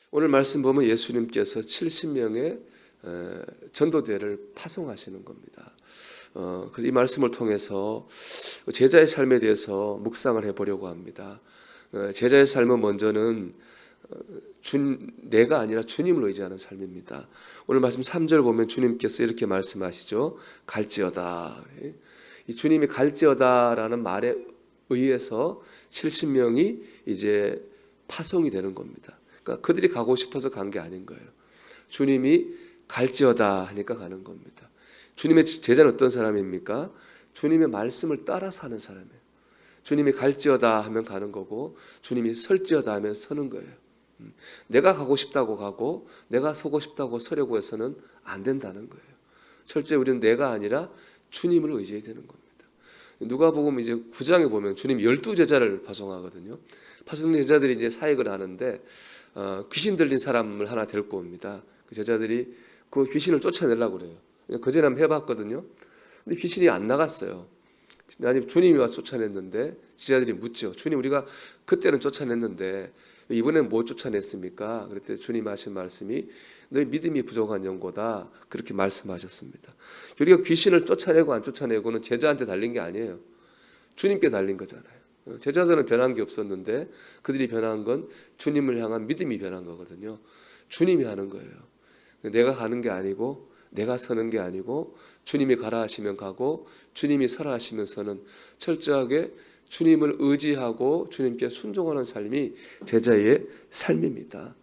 오늘 말씀 보면 예수님께서 70명의 전도대를 파송하시는 겁니다. 그래서 이 말씀을 통해서 제자의 삶에 대해서 묵상을 해보려고 합니다. 제자의 삶은 먼저는 내가 아니라 주님을 의지하는 삶입니다. 오늘 말씀 3절 보면 주님께서 이렇게 말씀하시죠. 갈지어다. 이 주님이 갈지어다라는 말에 의해서 70명이 이제 파송이 되는 겁니다. 그러니까 그들이 가고 싶어서 간 게 아닌 거예요. 주님이 갈지어다 하니까 가는 겁니다. 주님의 제자는 어떤 사람입니까? 주님의 말씀을 따라 사는 사람이에요. 주님이 갈지어다 하면 가는 거고 주님이 설지어다 하면 서는 거예요. 내가 가고 싶다고 가고 내가 서고 싶다고 서려고 해서는 안 된다는 거예요. 철저히 우리는 내가 아니라 주님을 의지해야 되는 겁니다. 누가복음 이제 9장에 보면 주님 12제자를 파송하거든요. 파송된 제자들이 이제 사역을 하는데 귀신 들린 사람을 하나 데리고 옵니다. 그 제자들이 그 귀신을 쫓아내려고 그래요. 그전에 한번 해봤거든요. 근데 귀신이 안 나갔어요. 아니 주님이 와서 쫓아냈는데 제자들이 묻죠. 주님 우리가 그때는 쫓아냈는데 이번엔 못 쫓아냈습니까? 그랬더니 주님 하신 말씀이 너희 믿음이 부족한 영고다 그렇게 말씀하셨습니다. 우리가 귀신을 쫓아내고 안 쫓아내고는 제자한테 달린 게 아니에요. 주님께 달린 거잖아요. 제자들은 변한 게 없었는데 그들이 변한 건 주님을 향한 믿음이 변한 거거든요. 주님이 하는 거예요. 내가 가는 게 아니고 내가 서는 게 아니고 주님이 가라 하시면 가고 주님이 서라 하시면 서는 철저하게 주님을 의지하고 주님께 순종하는 삶이 제자의 삶입니다.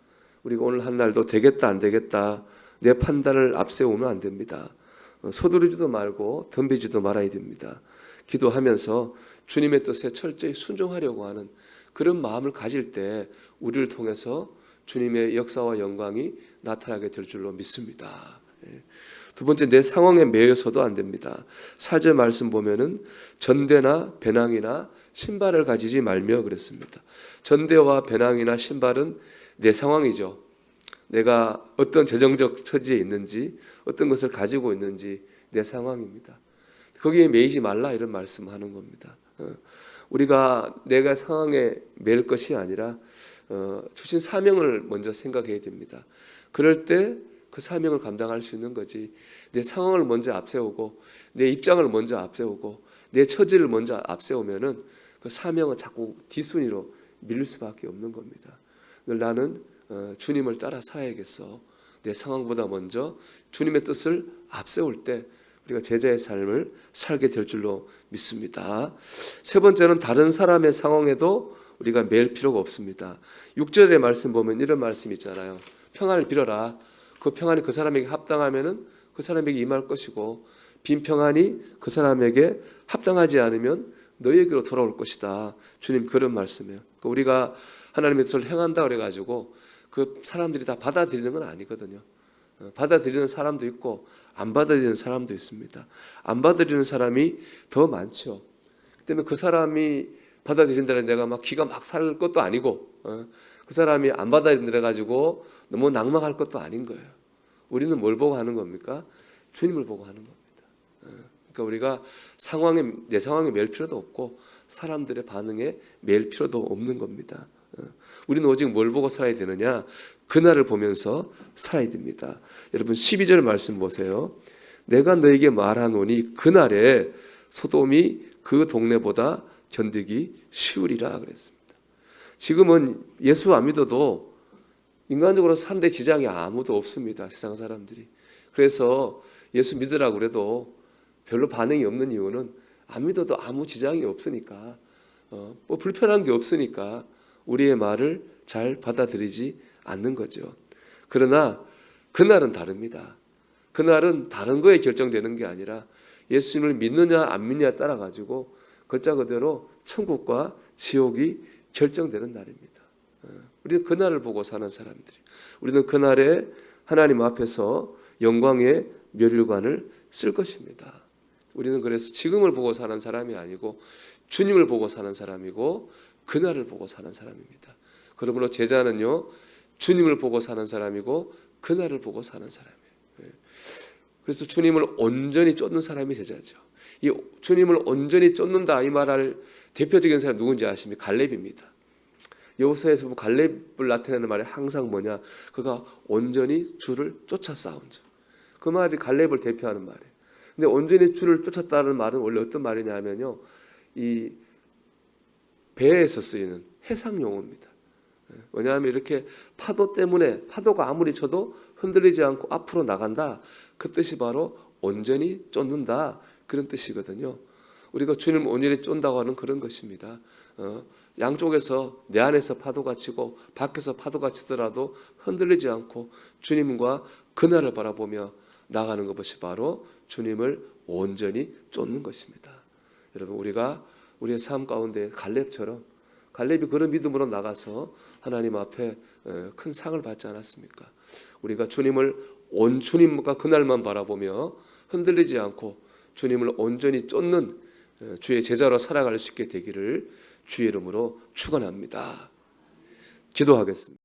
우리가 오늘 한 날도 되겠다 안 되겠다 내 판단을 앞세우면 안 됩니다. 서두르지도 말고 덤비지도 말아야 됩니다. 기도하면서 주님의 뜻에 철저히 순종하려고 하는 그런 마음을 가질 때 우리를 통해서 주님의 역사와 영광이 나타나게 될 줄로 믿습니다. 두 번째, 내 상황에 매여서도 안 됩니다. 4절 말씀 보면은 전대나 배낭이나 신발을 가지지 말며 그랬습니다. 전대와 배낭이나 신발은 내 상황이죠. 내가 어떤 재정적 처지에 있는지 어떤 것을 가지고 있는지 내 상황입니다. 거기에 매이지 말라 이런 말씀하는 겁니다. 우리가 내가 상황에 매일 것이 아니라 주신 사명을 먼저 생각해야 됩니다. 그럴 때 그 사명을 감당할 수 있는 거지. 내 상황을 먼저 앞세우고 내 입장을 먼저 앞세우고 내 처지를 먼저 앞세우면은 그 사명은 자꾸 뒷순위로 밀릴 수밖에 없는 겁니다. 늘 나는 주님을 따라 살아야겠어. 내 상황보다 먼저 주님의 뜻을 앞세울 때 우리가 제자의 삶을 살게 될 줄로 믿습니다. 세 번째는 다른 사람의 상황에도 우리가 매일 필요가 없습니다. 6절의 말씀 보면 이런 말씀이 있잖아요. 평안을 빌어라. 그 평안이 그 사람에게 합당하면은 그 사람에게 임할 것이고 빈 평안이 그 사람에게 합당하지 않으면 너희에게로 돌아올 것이다. 주님 그런 말씀이에요. 우리가 하나님의 뜻을 행한다 그래가지고 그 사람들이 다 받아들이는 건 아니거든요. 받아들이는 사람도 있고 안 받아들이는 사람도 있습니다. 안 받아들이는 사람이 더 많죠. 그 때문에 그 사람이 받아들인다는 내가 막 기가 막 살 것도 아니고 그 사람이 안 받아들인다 가지고 너무 낙망할 것도 아닌 거예요. 우리는 뭘 보고 하는 겁니까? 주님을 보고 하는 겁니다. 그러니까 우리가 내 상황에 매일 필요도 없고 사람들의 반응에 매일 필요도 없는 겁니다. 우리는 오직 뭘 보고 살아야 되느냐? 그날을 보면서 살아야 됩니다. 여러분 12절 말씀 보세요. 내가 너에게 말하노니 그날에 소돔이 그 동네보다 견디기 쉬우리라 그랬습니다. 지금은 예수 안 믿어도 인간적으로 사는데 지장이 아무도 없습니다. 세상 사람들이. 그래서 예수 믿으라고 그래도 별로 반응이 없는 이유는 안 믿어도 아무 지장이 없으니까 뭐 불편한 게 없으니까 우리의 말을 잘 받아들이지 않는 거죠. 그러나 그날은 다릅니다. 그날은 다른 거에 결정되는 게 아니라 예수님을 믿느냐 안 믿느냐에 따라 가지고 글자 그대로 천국과 지옥이 결정되는 날입니다. 우리는 그날을 보고 사는 사람들이. 우리는 그날에 하나님 앞에서 영광의 멸일관을 쓸 것입니다. 우리는 그래서 지금을 보고 사는 사람이 아니고 주님을 보고 사는 사람이고 그날을 보고 사는 사람입니다. 그러므로 제자는요 주님을 보고 사는 사람이고 그날을 보고 사는 사람이에요. 그래서 주님을 온전히 쫓는 사람이 제자죠. 이 주님을 온전히 쫓는다 이 말할 대표적인 사람이 누군지 아십니까? 갈렙입니다. 여호수아에서 보면 갈렙을 나타내는 말이 항상 뭐냐? 그가 온전히 주를 쫓아 싸운 자. 그 말이 갈렙을 대표하는 말이에요. 근데 온전히 주를 쫓았다는 말은 원래 어떤 말이냐면요, 이 배에서 쓰이는 해상 용어입니다. 왜냐하면 이렇게 파도 때문에 파도가 아무리 쳐도 흔들리지 않고 앞으로 나간다. 그 뜻이 바로 온전히 쫓는다. 그런 뜻이거든요. 우리가 주님을 온전히 쫓는다고 하는 그런 것입니다. 양쪽에서 내 안에서 파도가 치고 밖에서 파도가 치더라도 흔들리지 않고 주님과 그날을 바라보며 나가는 것이 바로 주님을 온전히 쫓는 것입니다. 여러분, 우리가 우리의 삶 가운데 갈렙처럼, 갈렙이 그런 믿음으로 나가서 하나님 앞에 큰 상을 받지 않았습니까? 우리가 주님과 그날만 바라보며 흔들리지 않고 주님을 온전히 쫓는 주의 제자로 살아갈 수 있게 되기를 주의 이름으로 축원합니다. 기도하겠습니다.